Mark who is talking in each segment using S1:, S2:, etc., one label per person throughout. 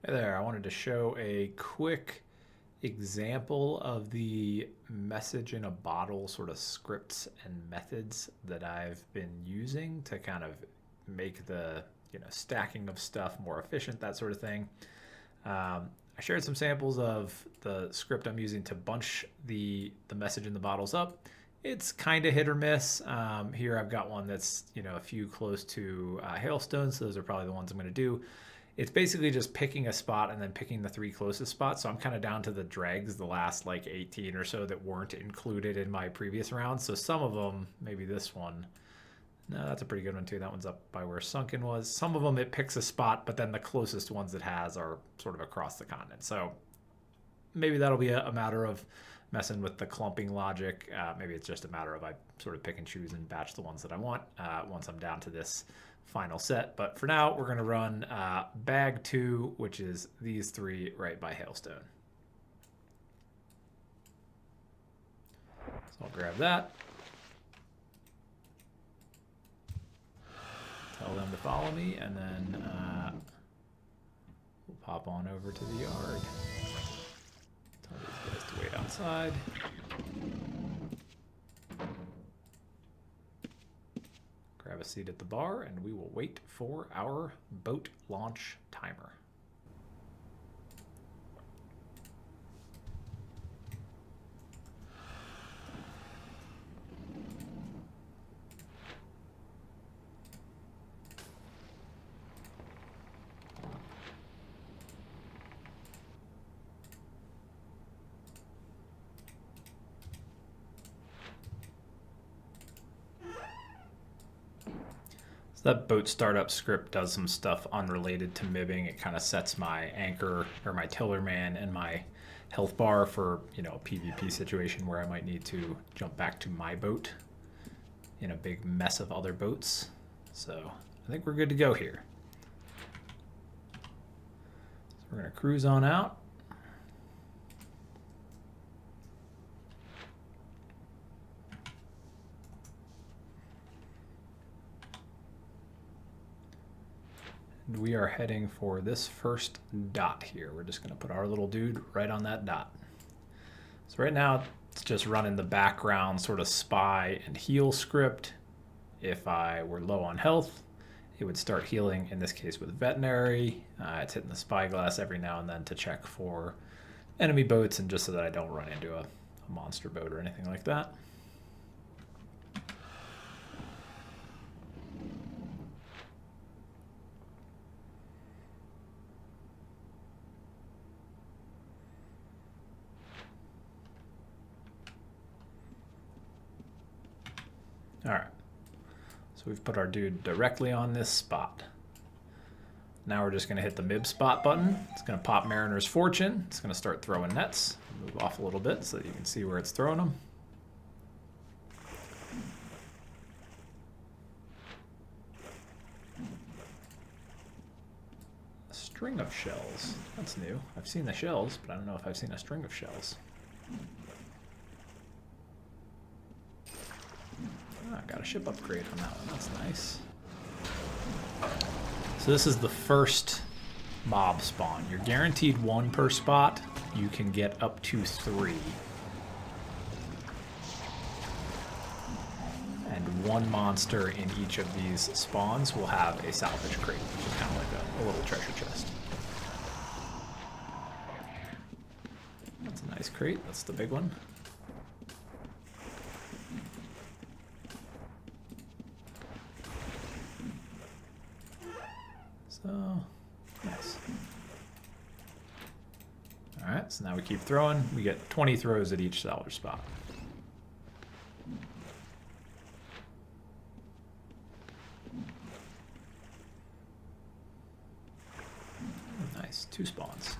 S1: Hey there, I wanted to show a quick example of the message in a bottle sort of scripts and methods that I've been using to kind of make the stacking of stuff more efficient, that sort of thing. I shared some samples of the script I'm using to bunch the message in the bottles up. It's kind of hit or miss. Here I've got one that's a few close to hailstones, so those are probably the ones I'm going to do. It's basically just picking a spot and then picking the three closest spots. So I'm kind of down to the dregs, the last like 18 or so that weren't included in my previous round. So some of them, maybe this one, no, that's a pretty good one too. That one's up by where Sunken was. Some of them it picks a spot, but then the closest ones it has are sort of across the continent. So maybe that'll be a matter of messing with the clumping logic. Maybe it's just a matter of I sort of pick and choose and batch the ones that I want once I'm down to this final set. But for now, we're going to run bag 2, which is these three right by hailstone. So I'll grab that. Tell them to follow me, and then we'll pop on over to the yard. Tell these guys to wait outside. Grab a seat at the bar, and we will wait for our boat launch timer. That boat startup script does some stuff unrelated to MIB'ing. It kind of sets my anchor or my tillerman and my health bar for a PvP situation where I might need to jump back to my boat in a big mess of other boats. So I think we're good to go here. So we're going to cruise on out. We are heading for this first dot here. We're just going to put our little dude right on that dot. So right now it's just running the background sort of spy and heal script. If I were low on health, it would start healing, in this case with veterinary. It's hitting the spyglass every now and then to check for enemy boats and just so that I don't run into a monster boat or anything like that. All right, so we've put our dude directly on this spot. Now we're just going to hit the MIB spot button. It's going to pop Mariner's Fortune. It's going to start throwing nets. Move off a little bit so that you can see where it's throwing them. A string of shells. That's new. I've seen the shells, but I don't know if I've seen a string of shells. I got a ship upgrade on that one. That's nice. So this is the first mob spawn. You're guaranteed 1 per spot. You can get up to 3. And 1 monster in each of these spawns will have a salvage crate, which is kind of like a little treasure chest. That's a nice crate. That's the big one. So, nice. Alright, so now we keep throwing. We get 20 throws at each salvage spot. Nice, 2 spawns.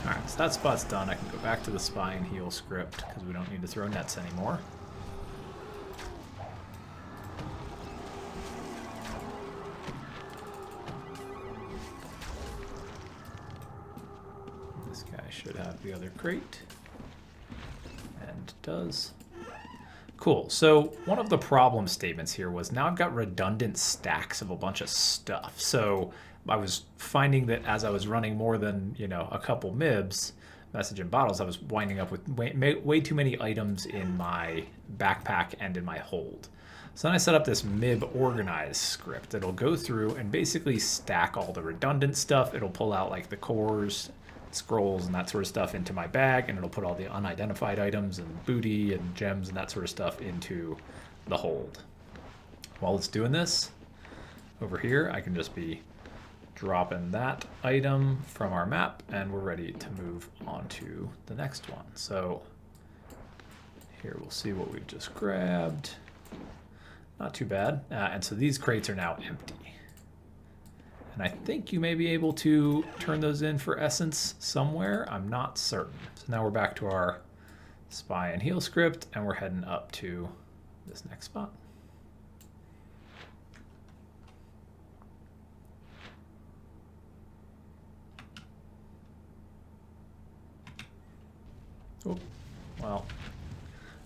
S1: Alright, so that spot's done. I can go back to the spy and heal script because we don't need to throw nets anymore. Should have the other crate, and does. Cool. So one of the problem statements here was now I've got redundant stacks of a bunch of stuff. So I was finding that as I was running more than, a couple MIBs, message and bottles, I was winding up with way too many items in my backpack and in my hold. So then I set up this MIB organize script. It'll go through and basically stack all the redundant stuff. It'll pull out like the cores, scrolls, and that sort of stuff into my bag, and it'll put all the unidentified items and booty and gems and that sort of stuff into the hold. While it's doing this, over here, I can just be dropping that item from our map, and we're ready to move on to the next one. So here we'll see what we've just grabbed. Not too bad. And so these crates are now empty. And I think you may be able to turn those in for essence somewhere. I'm not certain. So now we're back to our spy and heal script, and we're heading up to this next spot. Oh, well,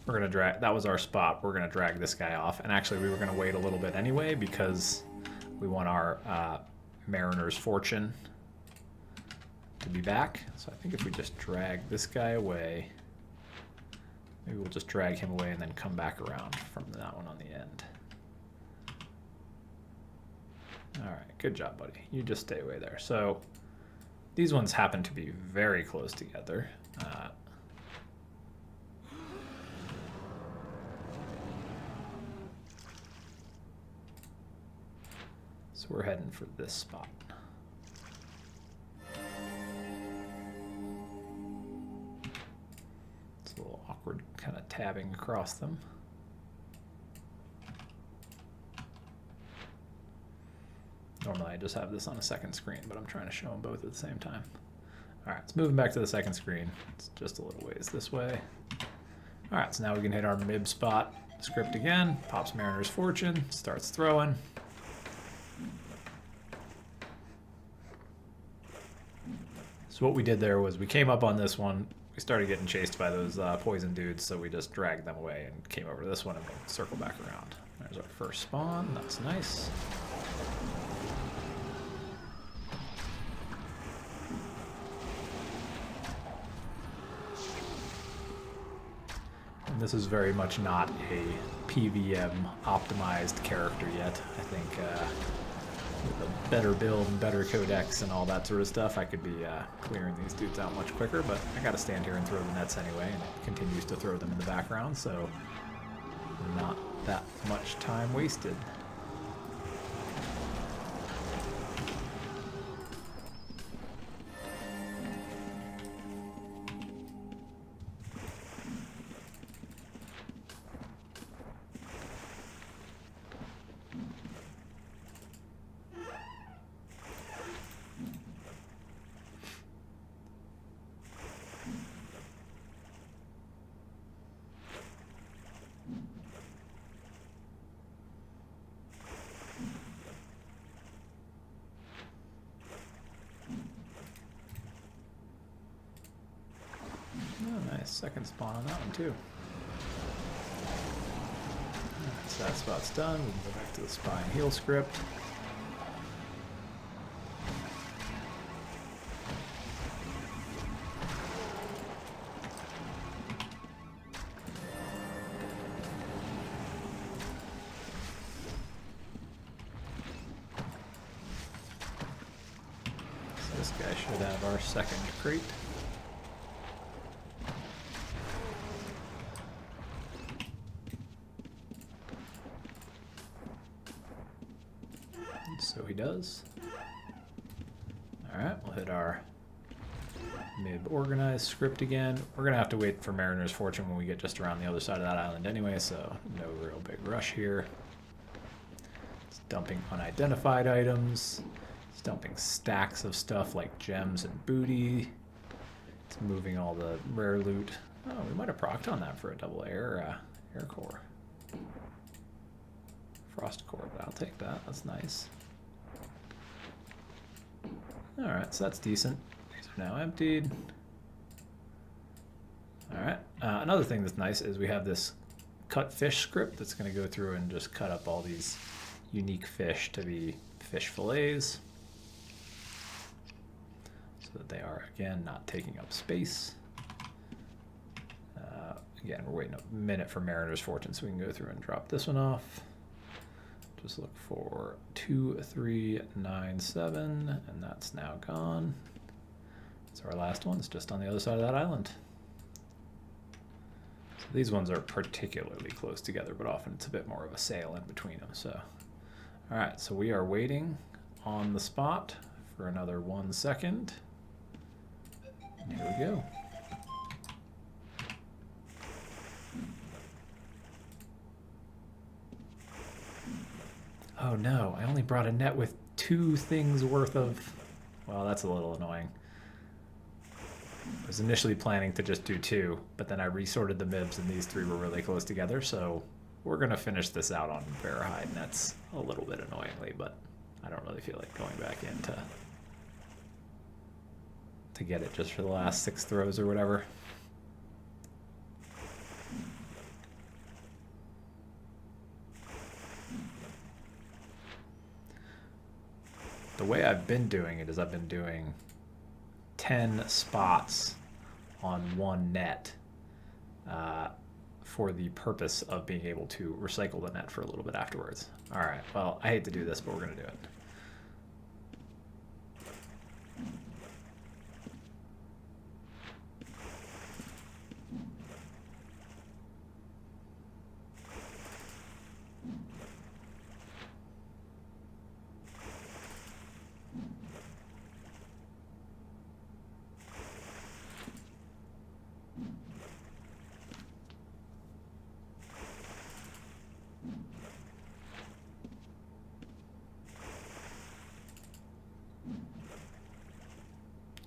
S1: we're going to drag, that was our spot. We're going to drag this guy off. And actually, we were going to wait a little bit anyway because we want our Mariner's Fortune to be back. So I think if we just drag this guy away, maybe we'll just drag him away and then come back around from that one on the end. All right, good job, buddy. You just stay away there. So these ones happen to be very close together. So we're heading for this spot. It's a little awkward kind of tabbing across them. Normally I just have this on a second screen, but I'm trying to show them both at the same time. All right, it's moving back to the second screen. It's just a little ways this way. All right, so now we can hit our MIB spot script again. Pops Mariner's Fortune, starts throwing. So what we did there was we came up on this one. We started getting chased by those poison dudes, so we just dragged them away and came over to this one and we'll circle back around. There's our first spawn. That's nice. And this is very much not a PVM optimized character yet. I think with a better build and better codex and all that sort of stuff, I could be clearing these dudes out much quicker, but I gotta stand here and throw the nets anyway, and it continues to throw them in the background, so not that much time wasted. Second spawn on that one too. Alright, so that spot's done. We can go back to the spy and heal script. So this guy should have our second crate. So he does. Alright, we'll hit our MIB organize script again. We're going to have to wait for Mariner's Fortune when we get just around the other side of that island anyway, so no real big rush here. It's dumping unidentified items. It's dumping stacks of stuff like gems and booty. It's moving all the rare loot. Oh, we might have procced on that for a double air core. Frost core, but I'll take that. That's nice. Alright, so that's decent. These are now emptied. Alright, another thing that's nice is we have this cut fish script that's going to go through and just cut up all these unique fish to be fish fillets so that they are, again, not taking up space. Again, we're waiting a minute for Mariner's Fortune so we can go through and drop this one off. Just look for 2397, and that's now gone. It's our last one. It's just on the other side of that island. So these ones are particularly close together, but often it's a bit more of a sail in between them. So, all right, so we are waiting on the spot for another 1 second. And here we go. Oh no, I only brought a net with 2 things worth of... Well, that's a little annoying. I was initially planning to just do 2, but then I resorted the MIBs and these 3 were really close together, so we're going to finish this out on Verahide nets a little bit annoyingly, but I don't really feel like going back in to get it just for the last 6 throws or whatever. The way I've been doing it is I've been doing 10 spots on 1 net for the purpose of being able to recycle the net for a little bit afterwards. All right, well, I hate to do this, but we're going to do it.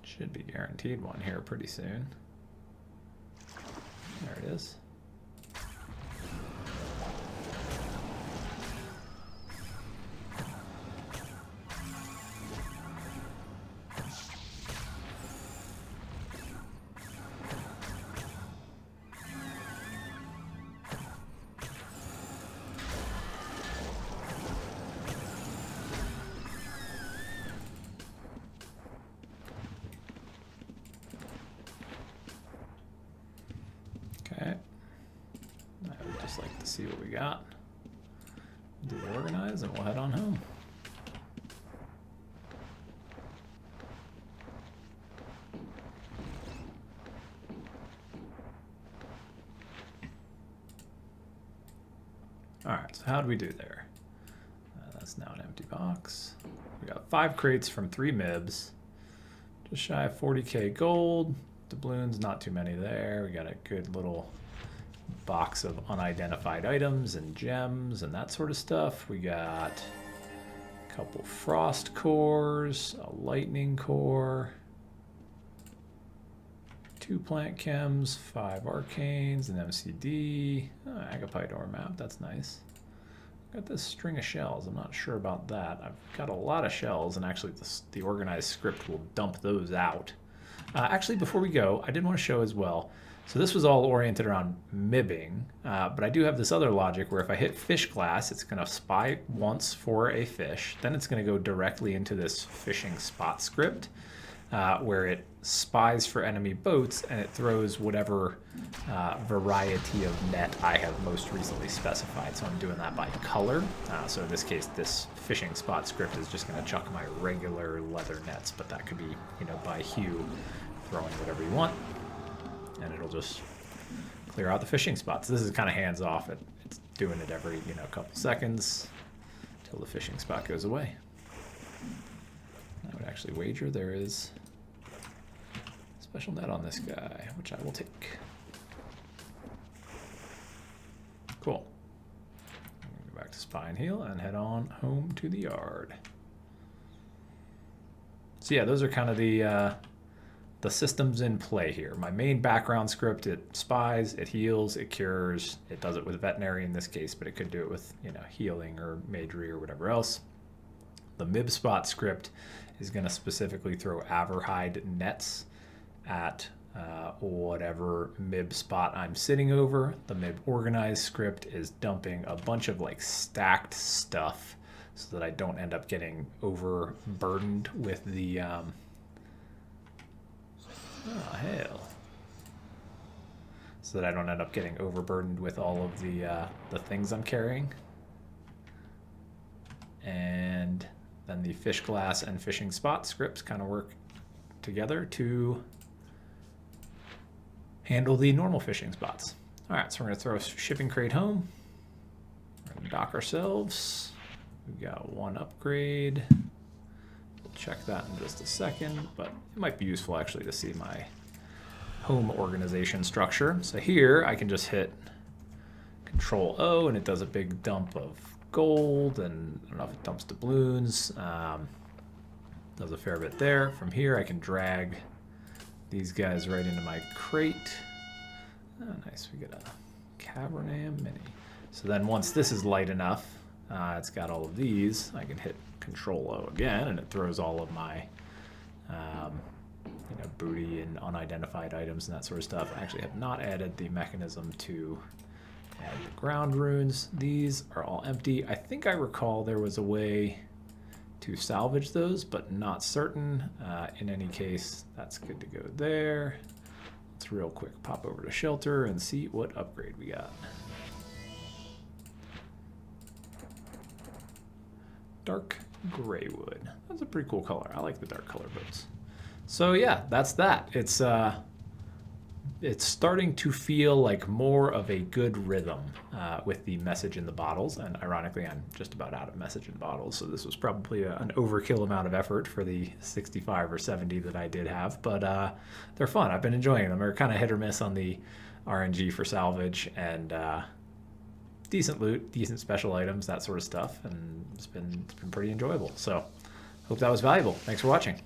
S1: Should be guaranteed one here pretty soon. There it is. Okay, I would just like to see what we got. Do the organize and we'll head on home. All right, so how did we do there? That's now an empty box. We got 5 crates from 3 MIBs. Just shy of 40k gold. Doubloons, not too many there. We got a good little box of unidentified items and gems and that sort of stuff. We got a couple frost cores, a lightning core, 2 plant chems, 5 arcanes, an MCD, Agapite ore map, that's nice. Got this string of shells. I'm not sure about that. I've got a lot of shells, and actually the organized script will dump those out. Actually, before we go, I did want to show as well. So this was all oriented around MIB'ing, but I do have this other logic where if I hit fish glass, it's going to spy once for a fish. Then it's going to go directly into this fishing spot script, where it spies for enemy boats and it throws whatever variety of net I have most recently specified. So I'm doing that by color. So in this case, this fishing spot script is just going to chuck my regular leather nets, but that could be, you know, by hue, throwing whatever you want, and it'll just clear out the fishing spots. This is kind of hands off. It's doing it every, you know, couple seconds until the fishing spot goes away. I would actually wager there is a special net on this guy, which I will take. Cool. I'm gonna go back to Spy and Heal and head on home to the yard. So yeah, those are kind of the systems in play here. My main background script, it spies, it heals, it cures. It does it with veterinary in this case, but it could do it with, you know, healing or magery or whatever else. The MIB spot script is going to specifically throw Averhide nets at whatever MIB spot I'm sitting over. The MIB organize script is dumping a bunch of like stacked stuff so that I don't end up getting overburdened with the oh hell. So that I don't end up getting overburdened with all of the things I'm carrying. And then the fish glass and fishing spot scripts kind of work together to handle the normal fishing spots. All right, so we're gonna throw a shipping crate home. We're gonna dock ourselves. We've got one upgrade. We'll check that in just a second, but it might be useful actually to see my home organization structure. So here I can just hit Control O and it does a big dump of gold, and I don't know if it dumps doubloons. Does a fair bit there. From here I can drag these guys right into my crate. Oh, nice, we get a Cabernet Mini. So then once this is light enough, it's got all of these, I can hit Control O again, and it throws all of my booty and unidentified items and that sort of stuff. I actually have not added the mechanism to add the ground runes. These are all empty. I think I recall there was a way to salvage those, but not certain. In any case, that's good to go there. Let's real quick pop over to shelter and see what upgrade we got. Dark gray wood. That's a pretty cool color. I like the dark color boats. So yeah, that's that. It's starting to feel like more of a good rhythm with the message in the bottles, and ironically I'm just about out of message in bottles, so this was probably an overkill amount of effort for the 65 or 70 that I did have, but they're fun. I've been enjoying them. They're kind of hit or miss on the RNG for salvage, and decent loot, decent special items, that sort of stuff, and it's been pretty enjoyable. So hope that was valuable. Thanks for watching.